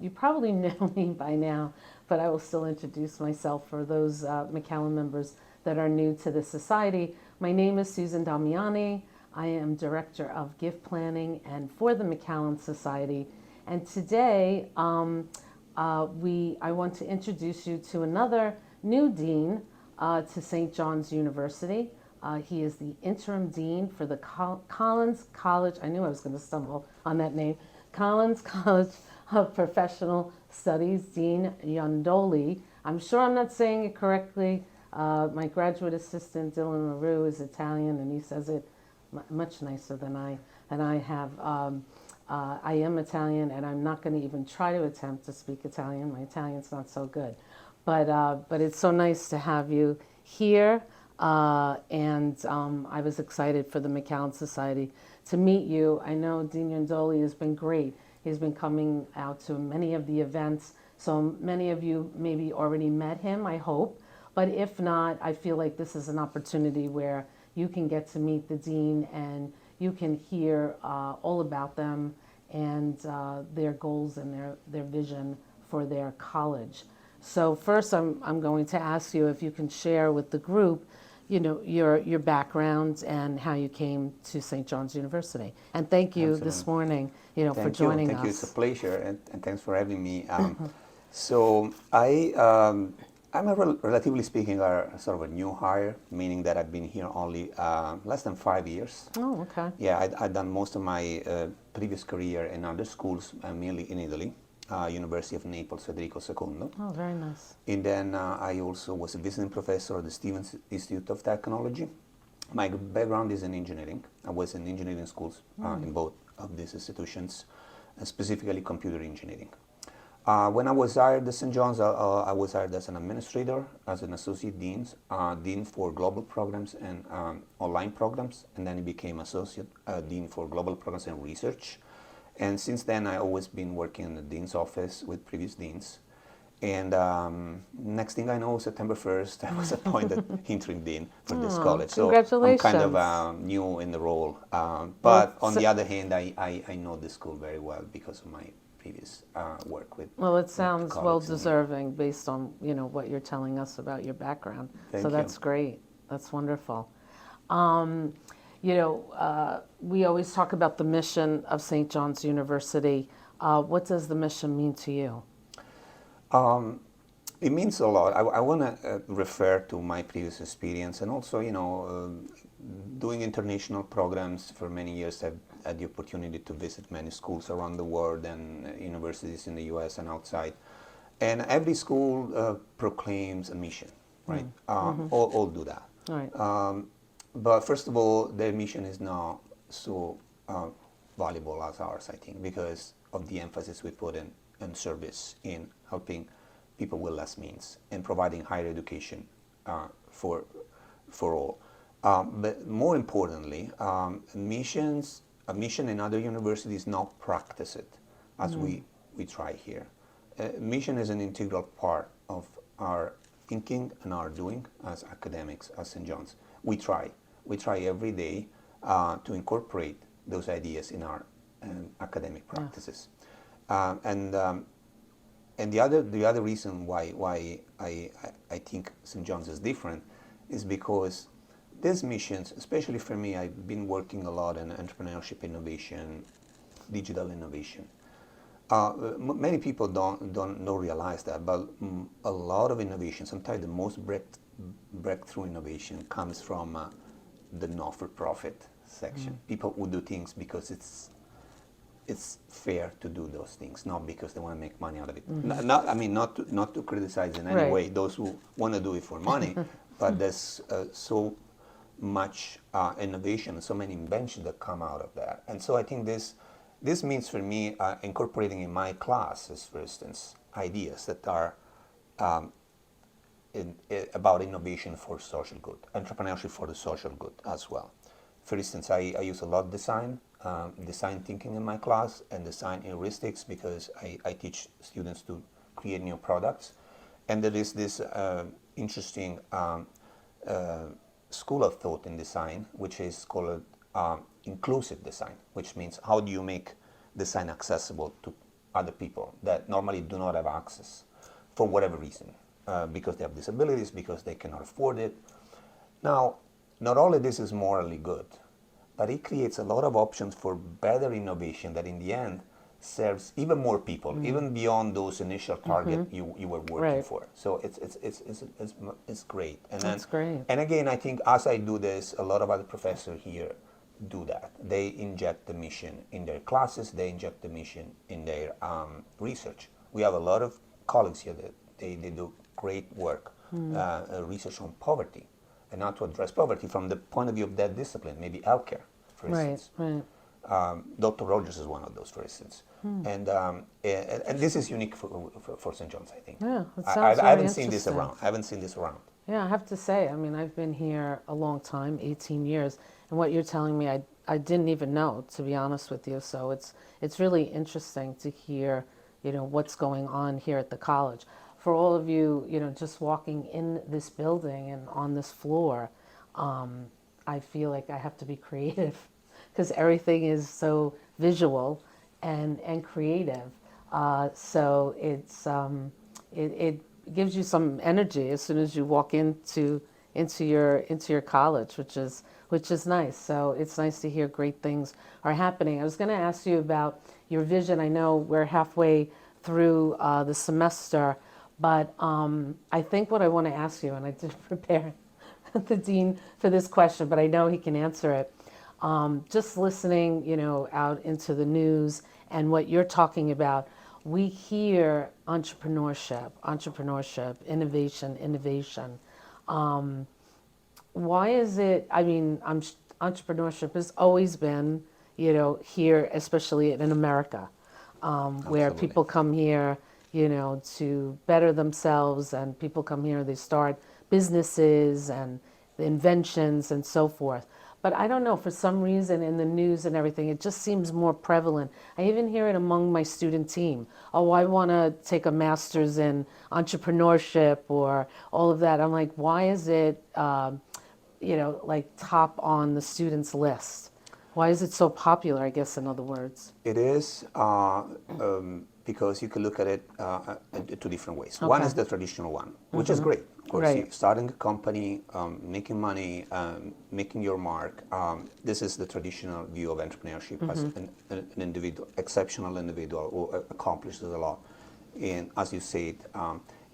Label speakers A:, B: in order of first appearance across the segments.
A: you probably know me by now, but I will still introduce myself for those McCallen members that are new to the society. My name is Susan Damiani. I am Director of Gift Planning and for the McCallen Society. And today I want to introduce you to another new dean to St. John's University. He is the interim dean for the Collins College. I knew I was going to stumble on that name. Collins College of Professional Studies, Dean Iandoli. I'm sure I'm not saying it correctly. My graduate assistant, Dylan LaRue, is Italian, and he says it much nicer than I have. I am Italian, and I'm not going to even try to attempt to speak Italian. My Italian's not so good. But it's so nice to have you here. And I was excited for the McCallen Society to meet you. I know Dean Iandoli has been great. He's been coming out to many of the events. So many of you maybe already met him, I hope. But if not, I feel like this is an opportunity where you can get to meet the dean and you can hear all about them and their goals and their vision for their college. So first, I'm going to ask you if you can share with the group, your background and how you came to St. John's University. And thank you this morning, for joining us.
B: Thank you. It's a pleasure, and thanks for having me. So I'm relatively speaking, sort of a new hire, meaning that I've been here only less than 5 years.
A: Oh, okay.
B: Yeah, I've done most of my previous career in other schools, mainly in Italy. University of Naples, Federico II.
A: Oh, very nice.
B: And then I also was a visiting professor at the Stevens Institute of Technology. My background is in engineering. I was in engineering schools in both of these institutions, specifically computer engineering. When I was hired at St. John's, I was hired as an administrator, as an associate dean for global programs and online programs, and then I became associate dean for global programs and research. And since then, I've always been working in the dean's office with previous deans. And next thing I know, September 1st, I was appointed interim dean for this college. So I'm kind of new in the role. But on the other hand, I know the school very well because of my previous work with.
A: Well, it sounds well deserving based on what you're telling us about your background. So that's great. That's wonderful. We always talk about the mission of St. John's University. What does the mission mean to you?
B: It means a lot. I want to refer to my previous experience, and also, doing international programs for many years. I've had the opportunity to visit many schools around the world and universities in the U.S. and outside. And every school proclaims a mission, right? All do that.
A: Right.
B: But first of all, their mission is not so valuable as ours, I think, because of the emphasis we put in service, in helping people with less means, and providing higher education for all. But more importantly, a mission in other universities not practice it as we try here. Mission is an integral part of our thinking and our doing as academics at St. John's. We try every day to incorporate those ideas in our academic practices. And the other reason why I think St. John's is different is because these missions, especially for me, I've been working a lot in entrepreneurship innovation, digital innovation. Many people don't realize that, but a lot of innovation, sometimes the most breakthrough innovation comes from the not-for-profit section. People who do things because it's fair to do those things, not because they want to make money out of it. Not to criticize in any way those who want to do it for money, but there's so much innovation, so many inventions that come out of that. And so I think this means for me incorporating in my classes, for instance, ideas that are about innovation for social good, entrepreneurship for the social good as well. For instance, I use a lot of design thinking in my class and design heuristics because I teach students to create new products. And there is this interesting school of thought in design, which is called inclusive design, which means how do you make design accessible to other people that normally do not have access for whatever reason, because they have disabilities, because they cannot afford it. Now, not only this is morally good, but it creates a lot of options for better innovation that in the end serves even more people, even beyond those initial target you were working
A: Right.
B: for. So it's great. And then,
A: That's great.
B: and again, I think as I do this, a lot of other professors here do that. They inject the mission in their classes. They inject the mission in their research. We have a lot of colleagues here that they do great work, research on poverty, and how to address poverty from the point of view of that discipline, maybe healthcare, for
A: Right,
B: instance.
A: right.
B: Dr. Rogers is one of those, for instance. And this is unique for St. John's, I think.
A: Yeah, it
B: I,
A: sounds
B: I
A: very
B: haven't seen this
A: interesting.
B: around. I haven't seen this around.
A: Yeah, I have to say, I mean, I've been here a long time, 18 years, and what you're telling me, I didn't even know, to be honest with you. So it's really interesting to hear, what's going on here at the college. For all of you, just walking in this building and on this floor, I feel like I have to be creative because everything is so visual and creative. So it gives you some energy as soon as you walk into your college, which is nice. So it's nice to hear great things are happening. I was going to ask you about your vision. I know we're halfway through the semester, but I think what I want to ask you, and I did prepare the dean for this question, but I know he can answer it. Just listening, out into the news and what you're talking about, we hear entrepreneurship, innovation. Why is it? I mean, entrepreneurship has always been, here, especially in America, where
B: Absolutely.
A: people come here, to better themselves, and people come here, they start businesses and inventions and so forth. But I don't know, for some reason in the news and everything, it just seems more prevalent. I even hear it among my student team. Oh, I want to take a master's in entrepreneurship or all of that. I'm like, why is it, like top on the students' list? Why is it so popular, I guess, in other words?
B: It is because you can look at it in two different ways. One
A: Okay.
B: is the traditional one, which is great. Of course,
A: Right.
B: you starting a company, making money, making your mark. This is the traditional view of entrepreneurship as an individual, exceptional individual who accomplishes a lot. And as you said,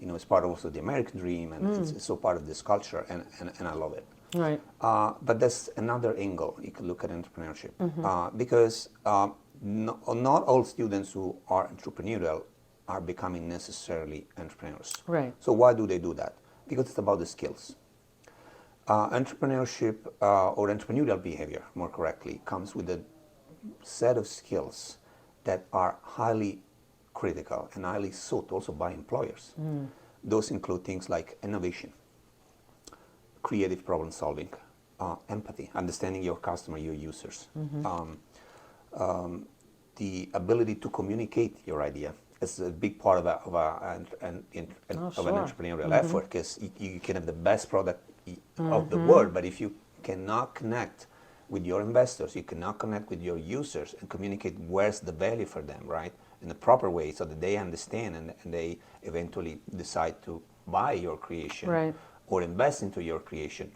B: it's part of also the American dream, and it's so part of this culture, and I love it.
A: Right.
B: But there's another angle you could look at entrepreneurship because not all students who are entrepreneurial are becoming necessarily entrepreneurs.
A: Right.
B: So why do they do that? Because it's about the skills. Entrepreneurship or entrepreneurial behavior, more correctly, comes with a set of skills that are highly critical and highly sought also by employers. Those include things like innovation, creative problem solving, empathy, understanding your customer, your users, the ability to communicate your idea is a big part of an entrepreneurial effort, because you can have the best product of the world, but if you cannot connect with your investors, you cannot connect with your users and communicate where's the value for them, right, in the proper way so that they understand and they eventually decide to buy your creation.
A: Right.
B: Or invest into your creation,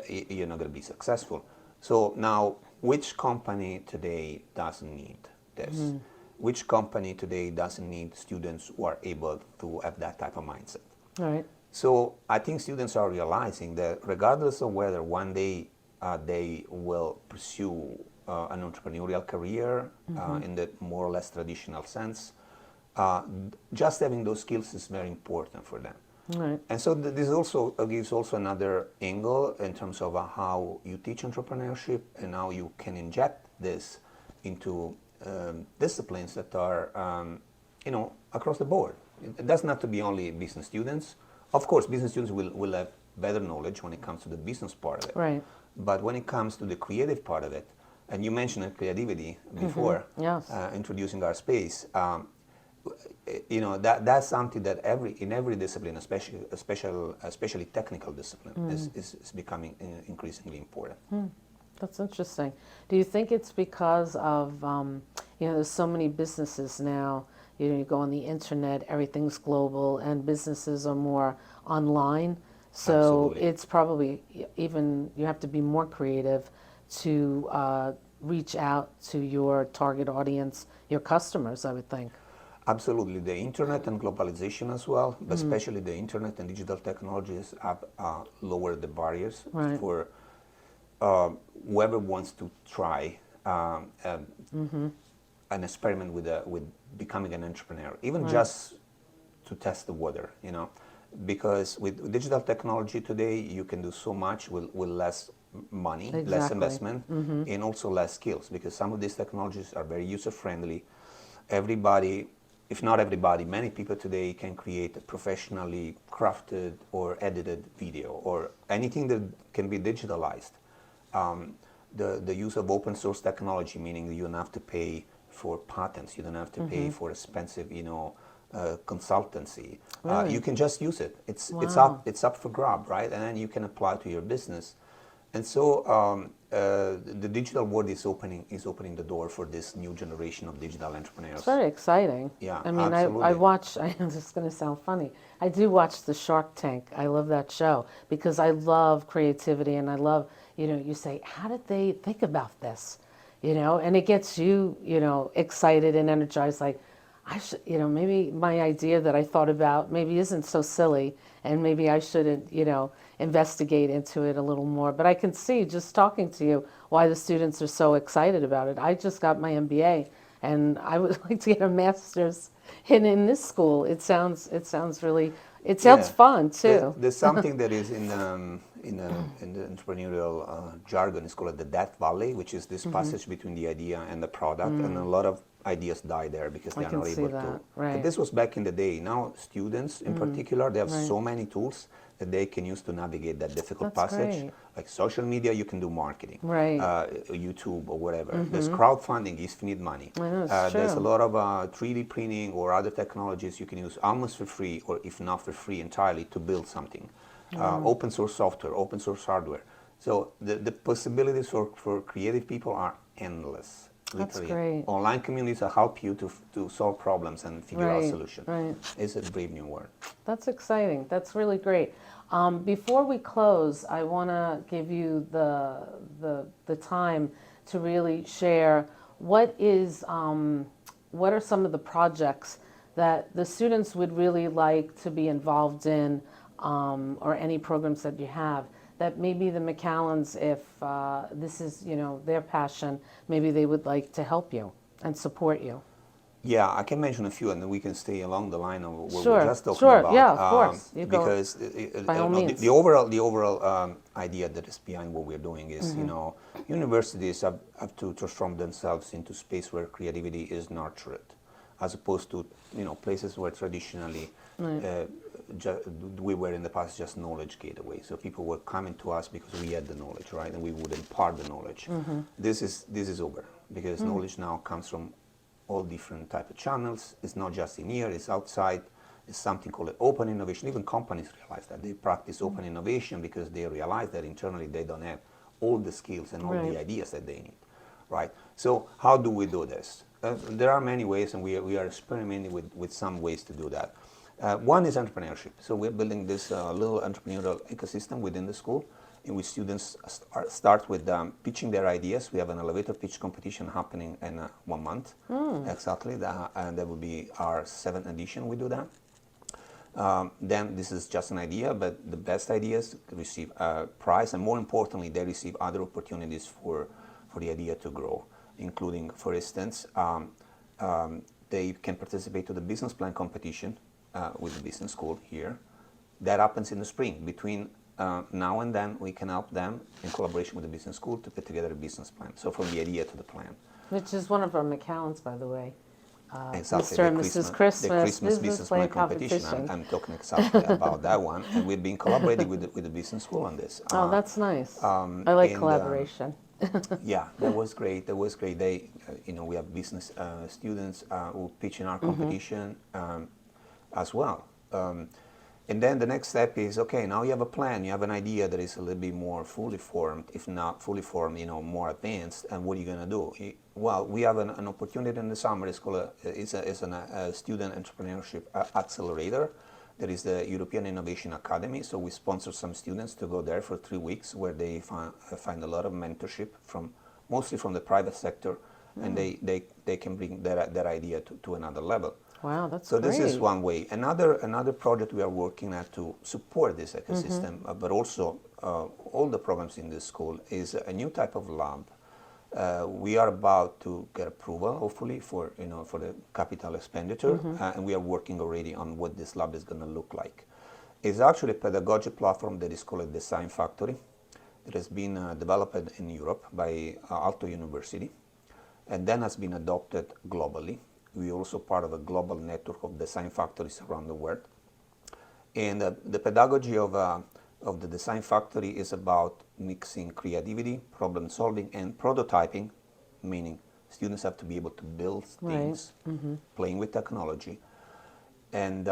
B: you're not going to be successful. So now, which company today doesn't need this? Which company today doesn't need students who are able to have that type of mindset?
A: Right.
B: So I think students are realizing that regardless of whether one day they will pursue an entrepreneurial career in the more or less traditional sense, just having those skills is very important for them.
A: Right.
B: And so this also gives also another angle in terms of how you teach entrepreneurship and how you can inject this into disciplines that are, across the board. It doesn't have to be only business students. Of course, business students will have better knowledge when it comes to the business part of it.
A: Right.
B: But when it comes to the creative part of it, and you mentioned creativity before,
A: Yes.
B: introducing our space, that's something that in every discipline, especially technical discipline, is becoming increasingly important.
A: That's interesting. Do you think it's because of, there's so many businesses now, you go on the internet, everything's global, and businesses are more online. So
B: Absolutely.
A: it's probably even you have to be more creative to reach out to your target audience, your customers, I would think.
B: Absolutely. The internet and globalization as well, but especially the internet and digital technologies have lowered the barriers
A: Right.
B: for whoever wants to try an experiment with becoming an entrepreneur, even
A: Right.
B: just to test the water, because with digital technology today, you can do so much with less money, less
A: Exactly.
B: investment, and also less skills, because some of these technologies are very user friendly. Everybody, if not everybody, many people today can create a professionally crafted or edited video or anything that can be digitalized. Um, the use of open source technology, meaning that you don't have to pay for patents, you don't have to pay for expensive, consultancy. You
A: Really?
B: can just use it.
A: Wow.
B: It's up for grab, right? And then you can apply to your business. And so the digital world is opening the door for this new generation of digital
A: It's
B: entrepreneurs.
A: very exciting.
B: Yeah,
A: I mean, I
B: absolutely.
A: watch, I'm just going to sound funny. I do watch the Shark Tank. I love that show because I love creativity and I love, you say, how did they think about this? And it gets you, excited and energized. Like, I should, maybe my idea that I thought about maybe isn't so silly and maybe I shouldn't, investigate into it a little more. But I can see just talking to you why the students are so excited about it. I just got my MBA and I would like to get a master's in this school. It sounds really, it sounds
B: Yeah,
A: fun too.
B: there's something that is in the entrepreneurial jargon. It's called the Death Valley, which is this passage between the idea and the product, and a lot of ideas die there because
A: I
B: they are
A: can
B: not
A: see
B: able to.
A: that.
B: But
A: Right.
B: this was back in the day. Now students, in particular, they have
A: Right.
B: so many tools that they can use to navigate that difficult
A: That's
B: passage.
A: great.
B: Like social media, you can do marketing,
A: Right.
B: YouTube or whatever. There's crowdfunding if you need money.
A: I know it's
B: There's a
A: true.
B: lot of 3D printing or other technologies you can use almost for free, or if not for free entirely, to build something. Open source software, open source hardware. So the possibilities for creative people are endless,
A: That's
B: literally.
A: great.
B: Online communities will help you to solve problems and figure out
A: Right.
B: solutions.
A: Right.
B: It's a brave new world.
A: That's exciting. That's really great. Before we close, I want to give you the time to really share what are some of the projects that the students would really like to be involved in, or any programs that you have that maybe the McCallens, if this is their passion, maybe they would like to help you and support you.
B: Yeah, I can mention a few, and then we can stay along the line of what we're
A: Sure,
B: just talking
A: sure,
B: about,
A: yeah, of course. You go
B: because
A: by all
B: no, the
A: means.
B: overall idea that is behind what we're doing is, universities have to transform themselves into space where creativity is nurtured, as opposed to places where traditionally
A: Right.
B: we were in the past just knowledge gateway. So people were coming to us because we had the knowledge, right, and we would impart the knowledge. This is over because knowledge now comes from all different type of channels. It's not just in here, it's outside. It's something called open innovation. Even companies realize that. They practice open innovation because they realize that internally they don't have all the skills and all
A: Right.
B: the ideas that they need, right? So how do we do this? There are many ways, and we are experimenting with some ways to do that. One is entrepreneurship. So we're building this little entrepreneurial ecosystem within the school in which students start with pitching their ideas. We have an elevator pitch competition happening in 1 month. Exactly, and that will be our 7th edition. We do that. Then this is just an idea, but the best ideas receive a prize, and more importantly, they receive other opportunities for the idea to grow, including, for instance, they can participate to the business plan competition with the business school here. That happens in the spring. Between now and then, we can help them in collaboration with the business school to put together a business plan. So from the idea to the plan.
A: Which is one of our McCallens, by the way.
B: Exactly,
A: Mr. and Mrs. Christmas
B: Business Plan competition. I'm talking exactly about that one, and we've been collaborating with the business school on this.
A: Oh, that's nice. I like
B: and
A: collaboration.
B: Yeah, that was great. That was great. They, we have business students who pitch in our competition as well. And then the next step is, okay, now you have a plan, you have an idea that is a little bit more fully formed, if not fully formed, more advanced, and what are you going to do? well, we have an opportunity in the summer. It's called a student entrepreneurship accelerator. There is the European Innovation Academy, so we sponsor some students to go there for 3 weeks, where they find a lot of mentorship mostly from the private sector, and they can bring their idea to another level.
A: Wow, that's
B: So
A: great.
B: this is one way. Another project we are working at to support this ecosystem, but also all the programs in this school, is a new type of lab. We are about to get approval, hopefully, for the capital expenditure, and we are working already on what this lab is going to look like. It's actually a pedagogy platform that is called a Design Factory. It has been developed in Europe by Aalto University, and then has been adopted globally. We are also part of a global network of design factories around the world. And the pedagogy of the design factory is about mixing creativity, problem solving, and prototyping, meaning students have to be able to build things, playing with technology. And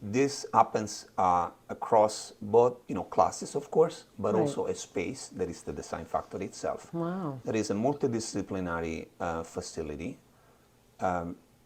B: this happens across both classes, of course, but also a space that is the design factory itself.
A: Wow.
B: There is a multidisciplinary facility,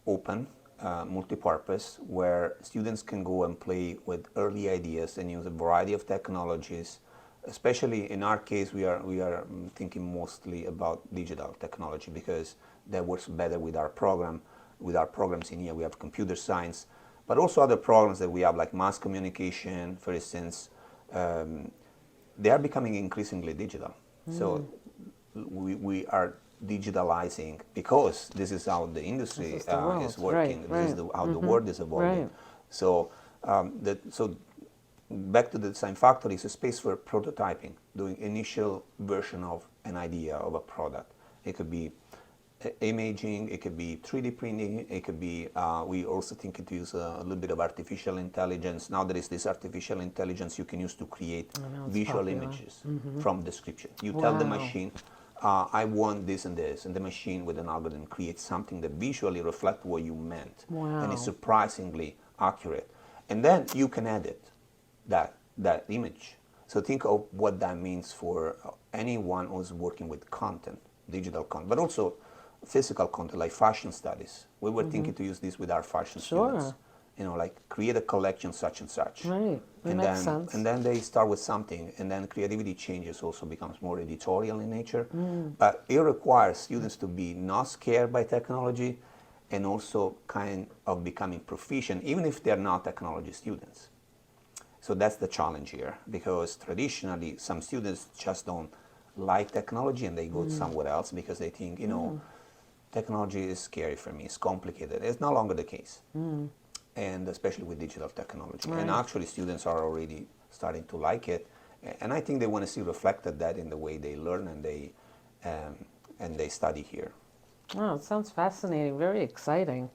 B: open, multi-purpose, where students can go and play with early ideas and use a variety of technologies. Especially in our case, we are thinking mostly about digital technology, because that works better with our program. With our programs in here, we have computer science, but also other programs that we have, like mass communication, for instance. They are becoming increasingly digital. So we are digitalizing, because this is how the industry is working. This is how the world is evolving. So, so back to the design factory is a space for prototyping, doing initial version of an idea of a product. It could be imaging, it could be 3D printing, it could be, we also think it use a little bit of artificial intelligence. Now there is this artificial intelligence you can use to create visual images from description. You tell the machine, I want this, and the machine with an algorithm creates something that visually reflects what you meant.
A: Wow.
B: And is surprisingly accurate. And then you can edit that image. So think of what that means for anyone who's working with content, digital content, but also physical content like fashion studies. We were thinking to use this with our fashion students. Like create a collection such and such.
A: Right, that makes sense.
B: And then they start with something, and then creativity changes, also becomes more editorial in nature. But it requires students to be not scared by technology, and also kind of becoming proficient, even if they're not technology students. So that's the challenge here, because traditionally some students just don't like technology, and they go somewhere else because they think, technology is scary for me, it's complicated. It's no longer the case. And especially with digital technology. And actually students are already starting to like it. And I think they want to see reflected that in the way they learn and they study here.
A: Oh, it sounds fascinating, very exciting.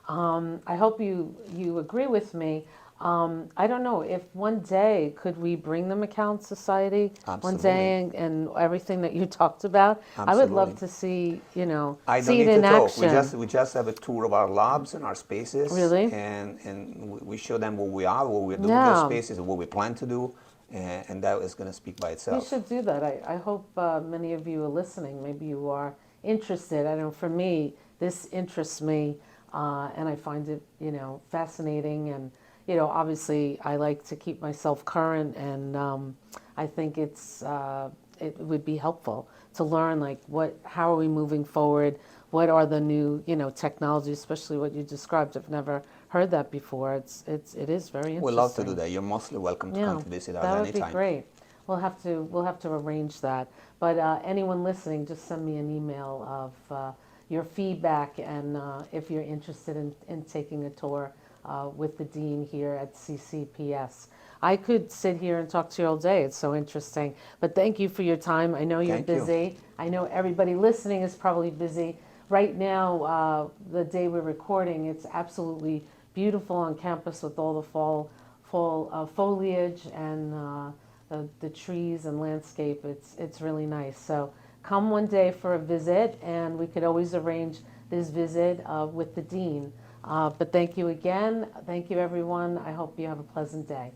A: I hope you agree with me. I don't know if one day could we bring the McCallen Society one day and everything that you talked about.
B: Absolutely.
A: I would love to see
B: I don't
A: see
B: need
A: it in
B: to talk.
A: action.
B: We just have a tour of our labs and our spaces.
A: Really?
B: And we show them what we are, what we're doing in those spaces, and what we plan to do, and that is going to speak by itself.
A: You should do that. I hope many of you are listening. Maybe you are interested. I know for me, this interests me, and I find it fascinating. And obviously I like to keep myself current, and I think it would be helpful to learn how are we moving forward, what are the new technologies, especially what you described. I've never heard that before. It is very interesting.
B: We'd love to do that. You're mostly welcome to come to visit us anytime.
A: That would be great. We'll have to arrange that. But anyone listening, just send me an email of your feedback, and if you're interested in taking a tour with the dean here at CCPS. I could sit here and talk to you all day. It's so interesting. But thank you for your time. I know you're busy. I know everybody listening is probably busy. Right now, the day we're recording, it's absolutely beautiful on campus with all the fall foliage and the trees and landscape. It's really nice. So come one day for a visit, and we could always arrange this visit with the dean. But thank you again. Thank you, everyone. I hope you have a pleasant day.